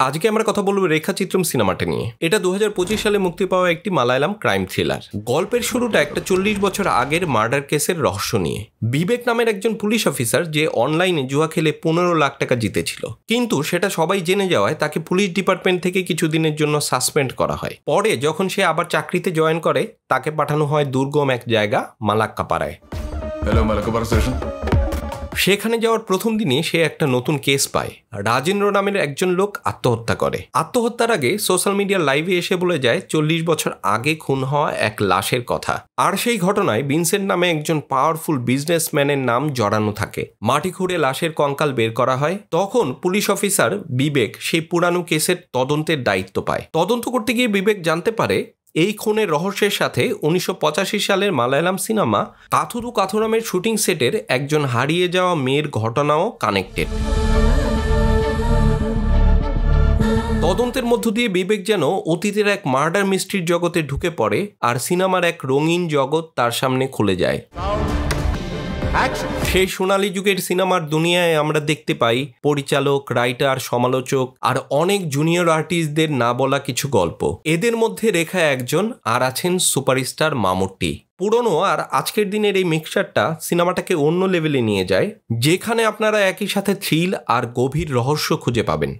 আজকে আমরা কথা বলবো রেখাচিত্রম সিনেমাটা নিয়ে। এটা 2025 সালে মুক্তি পাওয়া একটি মালায়ালাম ক্রাইম থ্রিলার। গল্পের শুরুটা একটা 40 বছর আগের মার্ডার কেসের রহস্য নিয়ে। বিবেক নামের একজন পুলিশ অফিসার যে অনলাইনে জুয়া খেলে 15 লাখ টাকা জিতেছিল, কিন্তু সেটা সবাই জেনে যাওয়ায় তাকে পুলিশ ডিপার্টমেন্ট থেকে কিছুদিনের জন্য সাসপেন্ড করা হয়। পরে যখন সে আবার চাকরিতে জয়েন করে, তাকে পাঠানো হয় দুর্গম এক জায়গা মালাক্কাপাড়ায়। সেখানে যাওয়ার প্রথম দিনই সে একটা নতুন কেস পায়। রাজেন্দ্র নামের একজন লোক আত্মহত্যা করে। আত্মহত্যার আগে সোশ্যাল মিডিয়া লাইভে এসে বলে যায় 40 বছর আগে খুন হওয়া এক লাশের কথা। আর সেই ঘটনায় ভিনসেন্ট নামে একজন পাওয়ারফুল বিজনেসম্যানের নাম জড়ানো থাকে। মাটি খুঁড়ে লাশের কঙ্কাল বের করা হয়। তখন পুলিশ অফিসার বিবেক সেই পুরানো কেসের তদন্তের দায়িত্ব পায়। তদন্ত করতে গিয়ে বিবেক জানতে পারে এই খুনের রহস্যের সাথে 1985 সালের মালায়ালাম সিনেমা কাথুরু কাথুরামের শুটিং সেটের একজন হারিয়ে যাওয়া মেয়ের ঘটনাও কানেক্টেড। তদন্তের মধ্য দিয়ে বিবেক যেন অতীতের এক মার্ডার মিস্ট্রির জগতে ঢুকে পড়ে, আর সিনেমার এক রঙিন জগৎ তার সামনে খুলে যায়। সেই সোনালী যুগের সিনেমার দুনিয়ায় আমরা দেখতে পাই পরিচালক, রাইটার, সমালোচক আর অনেক জুনিয়র আর্টিস্টদের না বলা কিছু গল্প। এদের মধ্যে রেখা একজন, আর আছেন সুপারস্টার মামুট্টি। পুরনো আর আজকের দিনের এই মিক্সচারটা সিনেমাটাকে অন্য লেভেলে নিয়ে যায়, যেখানে আপনারা একই সাথে থ্রিল আর গভীর রহস্য খুঁজে পাবেন।